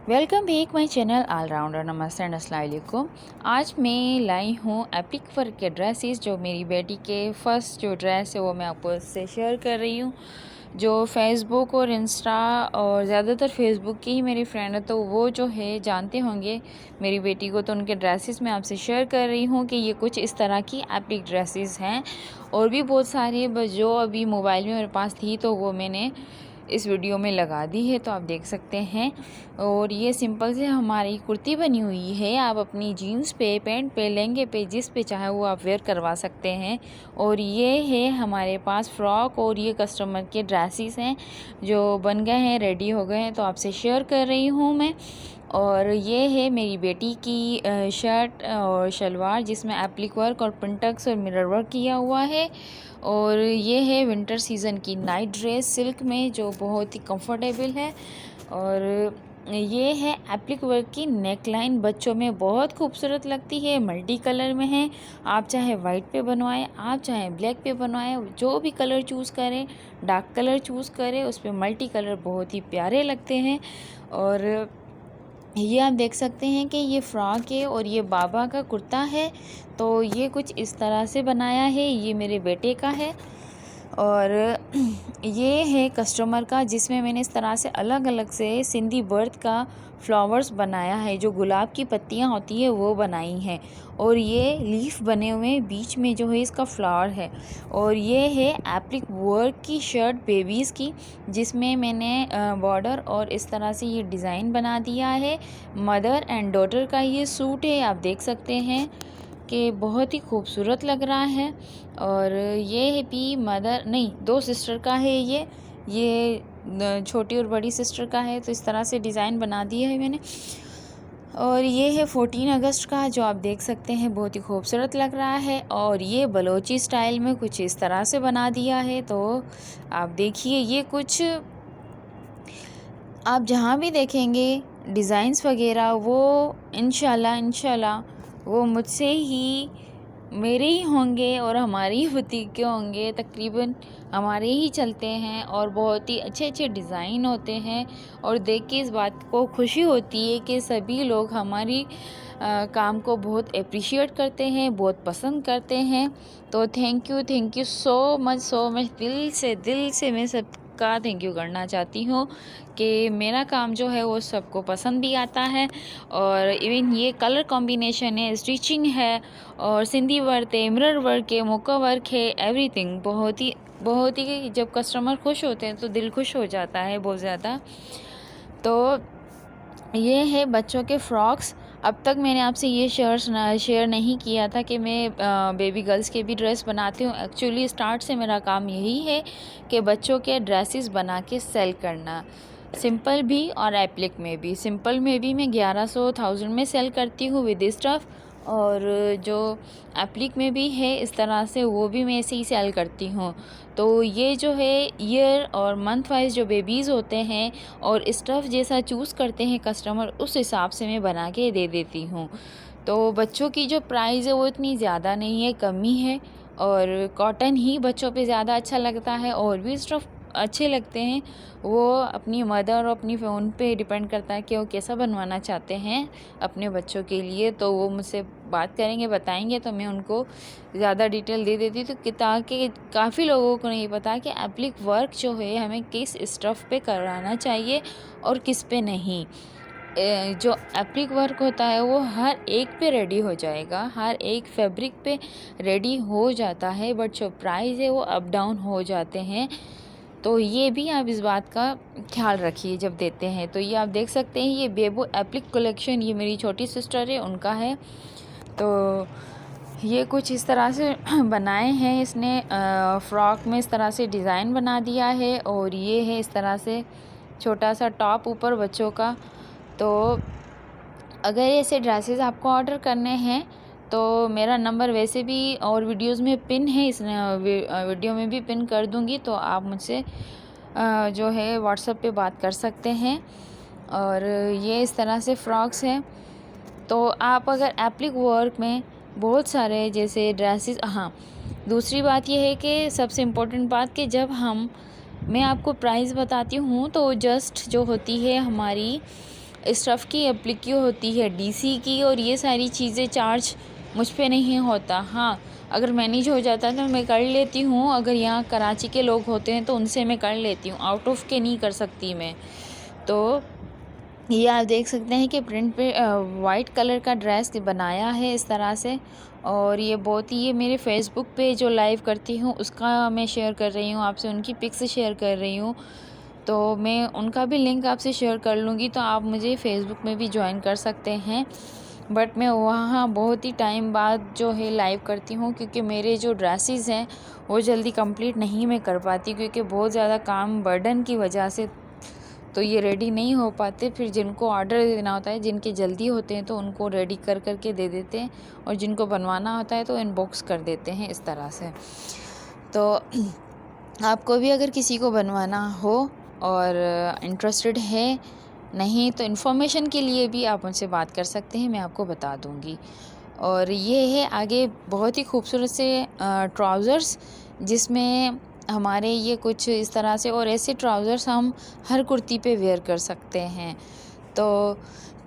Welcome back my channel allrounder. नमस्ते and अस्सलाम वालेकुम। आज मैं लाई हूँ एप्लिक वर्क के ड्रेसेस। जो मेरी बेटी के फर्स्ट जो ड्रेस है वो मैं आपको इससे शेयर कर रही हूँ। जो फेसबुक और इंस्टा और ज़्यादातर फेसबुक की ही मेरी फ्रेंड है, तो वो जो है जानते होंगे मेरी बेटी को, तो उनके ड्रेसेस मैं आपसे शेयर कर रही हूँ कि ये कुछ इस तरह की एप्लिक ड्रेसेस हैं। और भी बहुत सारी, बस जो अभी मोबाइल में मेरे पास थी तो वो मैंने इस वीडियो में लगा दी है, तो आप देख सकते हैं। और ये सिंपल से हमारी कुर्ती बनी हुई है। आप अपनी जीन्स पे, पैंट पे, लहंगे पे, जिस पे चाहे वो आप वेयर करवा सकते हैं। और ये है हमारे पास फ्रॉक, और ये कस्टमर के ड्रेसेस हैं जो बन गए हैं, रेडी हो गए हैं, तो आपसे शेयर कर रही हूँ मैं। और ये है मेरी बेटी की शर्ट और शलवार जिसमें एप्लिक वर्क और पिंटक्स और मिरर वर्क किया हुआ है। और ये है विंटर सीज़न की नाइट ड्रेस सिल्क में, जो बहुत ही कंफर्टेबल है। और ये है एप्लिक वर्क की नेक लाइन, बच्चों में बहुत खूबसूरत लगती है, मल्टी कलर में है। आप चाहे वाइट पे बनवाएं, आप चाहे ब्लैक पे बनवाएं, जो भी कलर चूज़ करें, डार्क कलर चूज़ करें, उस पर मल्टी कलर बहुत ही प्यारे लगते हैं। और ये आप देख सकते हैं कि ये फ्रॉक है और ये बाबा का कुर्ता है। तो ये कुछ इस तरह से बनाया है, ये मेरे बेटे का है। और ये है कस्टमर का, जिसमें मैंने इस तरह से अलग अलग से सिंधी बर्थ का फ्लावर्स बनाया है, जो गुलाब की पत्तियां होती है वो बनाई हैं। और ये लीफ बने हुए हैं, बीच में जो है इसका फ्लावर है। और ये है एप्लिक वर्क की शर्ट बेबीज़ की, जिसमें मैंने बॉर्डर और इस तरह से ये डिज़ाइन बना दिया है। मदर एंड डॉटर का ये सूट है, आप देख सकते हैं कि बहुत ही खूबसूरत लग रहा है। और ये भी मदर नहीं, दो सिस्टर का है ये छोटी और बड़ी सिस्टर का है। तो इस तरह से डिज़ाइन बना दिया है मैंने। और ये है 14 अगस्त का, जो आप देख सकते हैं बहुत ही खूबसूरत लग रहा है। और ये बलोची स्टाइल में कुछ इस तरह से बना दिया है। तो आप देखिए, ये कुछ आप जहाँ भी देखेंगे डिज़ाइंस वगैरह, वो इंशाल्लाह वो मुझसे ही, मेरे ही होंगे और हमारे ही बुटीक के होंगे। तकरीबन हमारे ही चलते हैं और बहुत ही अच्छे अच्छे डिज़ाइन होते हैं। और देख के इस बात को खुशी होती है कि सभी लोग हमारी काम को बहुत अप्रिशिएट करते हैं, बहुत पसंद करते हैं। तो थैंक यू सो मच दिल से मैं सबका थैंक यू करना चाहती हूँ कि मेरा काम जो है वो सबको पसंद भी आता है। और इवन ये कलर कॉम्बिनेशन है, स्टिचिंग है, और सिंधी वर्क है, मिरर वर्क है, मोका वर्क है, एवरीथिंग बहुत ही जब कस्टमर खुश होते हैं तो दिल खुश हो जाता है बहुत ज़्यादा। तो ये है बच्चों के फ्रॉक्स। अब तक मैंने आपसे ये शेयर नहीं किया था कि मैं बेबी गर्ल्स के भी ड्रेस बनाती हूँ। एक्चुअली स्टार्ट से मेरा काम यही है कि बच्चों के ड्रेसेस बना के सेल करना, सिंपल भी और एप्लिक में भी। सिंपल में भी मैं 1100 में सेल करती हूँ विद स्टफ़, और जो एप्लिक में भी है इस तरह से, वो भी मैं ऐसे ही सेल करती हूँ। तो ये जो है ईयर और मंथ वाइज जो बेबीज़ होते हैं और स्टफ़ जैसा चूज़ करते हैं कस्टमर, उस हिसाब से मैं बना के दे देती हूँ। तो बच्चों की जो प्राइस है वो इतनी ज़्यादा नहीं है, कम ही है। और कॉटन ही बच्चों पे ज़्यादा अच्छा लगता है, और भी स्टफ़ अच्छे लगते हैं। वो अपनी मदर और अपनी फ़ोन पे डिपेंड करता है कि वो कैसा बनवाना चाहते हैं अपने बच्चों के लिए। तो वो मुझसे बात करेंगे, बताएंगे, तो मैं उनको ज़्यादा डिटेल दे देती हूँ। तो ताकि काफ़ी लोगों को नहीं पता कि एप्लिक वर्क जो है हमें किस स्टफ़ पे कराना चाहिए और किस पे नहीं। जो एप्लिक वर्क होता है वो हर एक पे रेडी हो जाएगा, हर एक फैब्रिक पे रेडी हो जाता है, बट जो प्राइस है वो अप डाउन हो जाते हैं। तो ये भी आप इस बात का ख्याल रखिए जब देते हैं। तो ये आप देख सकते हैं, ये बेबो एप्लिक कलेक्शन, ये मेरी छोटी सिस्टर है, उनका है। तो ये कुछ इस तरह से बनाए हैं इसने, फ्रॉक में इस तरह से डिज़ाइन बना दिया है। और ये है इस तरह से छोटा सा टॉप ऊपर बच्चों का। तो अगर ऐसे ड्रेसेस आपको ऑर्डर करने हैं तो मेरा नंबर वैसे भी और वीडियोस में पिन है, इस वीडियो में भी पिन कर दूंगी, तो आप मुझसे जो है व्हाट्सएप पे बात कर सकते हैं। और ये इस तरह से फ्रॉक्स हैं। तो आप अगर एप्लिक वर्क में बहुत सारे जैसे ड्रेसेस, हाँ, दूसरी बात यह है कि सबसे इम्पोर्टेंट बात कि जब मैं आपको प्राइस बताती हूँ तो जस्ट जो होती है हमारी स्टफ़ की एप्लीक्यू होती है डीसी की, और ये सारी चीज़ें चार्ज मुझ पे नहीं होता। हाँ, अगर मैनेज हो जाता है तो मैं कर लेती हूँ, अगर यहाँ कराची के लोग होते हैं तो उनसे मैं कर लेती हूँ, आउट ऑफ के नहीं कर सकती मैं। तो ये आप देख सकते हैं कि प्रिंट पे वाइट कलर का ड्रेस बनाया है इस तरह से, और ये बहुत ही, ये मेरे फेसबुक पे जो लाइव करती हूँ उसका मैं शेयर कर रही हूँ आपसे, उनकी पिक्स शेयर कर रही हूँ। तो मैं उनका भी लिंक आपसे शेयर कर लूँगी, तो आप मुझे फेसबुक में भी ज्वाइन कर सकते हैं। बट मैं वहाँ बहुत ही टाइम बाद जो है लाइव करती हूँ, क्योंकि मेरे जो ड्रेसेस हैं वो जल्दी कंप्लीट नहीं मैं कर पाती, क्योंकि बहुत ज़्यादा काम बर्डन की वजह से तो ये रेडी नहीं हो पाते। फिर जिनको ऑर्डर देना होता है, जिनके जल्दी होते हैं तो उनको रेडी कर के दे देते हैं, और जिनको बनवाना होता है तो इनबॉक्स कर देते हैं इस तरह से। तो आपको भी अगर किसी को बनवाना हो और इंटरेस्टेड है, नहीं तो इन्फॉर्मेशन के लिए भी आप मुझसे बात कर सकते हैं, मैं आपको बता दूँगी। और ये है आगे बहुत ही खूबसूरत से ट्राउज़र्स, जिसमें हमारे ये कुछ इस तरह से, और ऐसे ट्राउज़र्स हम हर कुर्ती पे वेयर कर सकते हैं। तो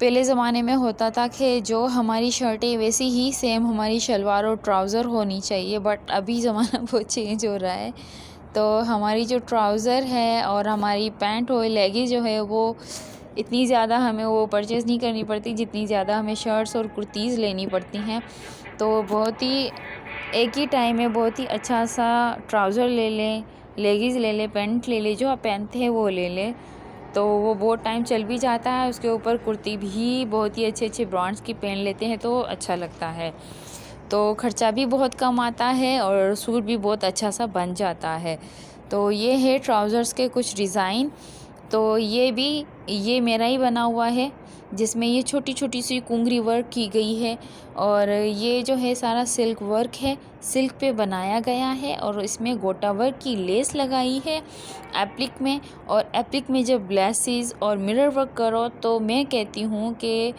पहले ज़माने में होता था कि जो हमारी शर्टें वैसी ही सेम हमारी शलवार और ट्राउज़र होनी चाहिए, बट अभी ज़माना बहुत चेंज हो रहा है। तो हमारी जो ट्राउज़र है और हमारी पैंट हो, लेगिंग जो है, वो इतनी ज़्यादा हमें वो परचेज़ नहीं करनी पड़ती जितनी ज़्यादा हमें शर्ट्स और कुर्तीज़ लेनी पड़ती हैं। तो बहुत ही एक ही टाइम में बहुत ही अच्छा सा ट्राउज़र ले लें, लेगिंग्स ले लें, पैंट ले लें, जो आप पहनते हैं वो ले लें, तो वो बहुत टाइम चल भी जाता है। उसके ऊपर कुर्ती भी बहुत ही अच्छे ब्रांड्स की पहन लेते हैं तो अच्छा लगता है। तो खर्चा भी बहुत कम आता है और सूट भी बहुत अच्छा सा बन जाता है। तो ये है ट्राउज़र्स के कुछ डिज़ाइन। तो ये मेरा ही बना हुआ है, जिसमें ये छोटी छोटी सी कुंगरी वर्क की गई है, और ये जो है सारा सिल्क वर्क है, सिल्क पे बनाया गया है, और इसमें गोटा वर्क की लेस लगाई है एप्लिक में। और एप्लिक में जब ग्लासेस और मिरर वर्क करो तो मैं कहती हूँ कि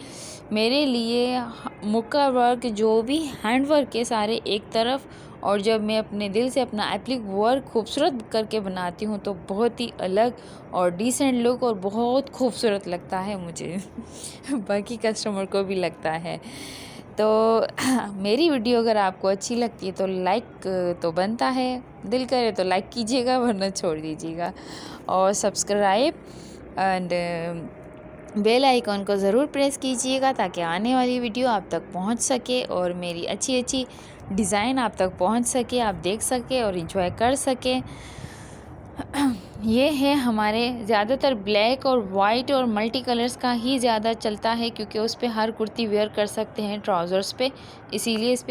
मेरे लिए मुक्का वर्क जो भी हैंड वर्क के सारे एक तरफ, और जब मैं अपने दिल से अपना एप्लिक वर्क खूबसूरत करके बनाती हूँ तो बहुत ही अलग और डिसेंट लुक और बहुत खूबसूरत लगता है मुझे बाकी कस्टमर को भी लगता है। तो मेरी वीडियो अगर आपको अच्छी लगती है तो लाइक तो बनता है, दिल करे तो लाइक कीजिएगा, वरना छोड़ दीजिएगा, और सब्सक्राइब एंड बेल आइकॉन को ज़रूर प्रेस कीजिएगा ताकि आने वाली वीडियो आप तक पहुंच सके और मेरी अच्छी अच्छी डिज़ाइन आप तक पहुंच सके, आप देख सके और एंजॉय कर सके। ये है हमारे ज़्यादातर ब्लैक और वाइट और मल्टी कलर्स का ही ज़्यादा चलता है, क्योंकि उस पे हर कुर्ती वेयर कर सकते हैं ट्राउज़र्स पे, इसीलिए इस पे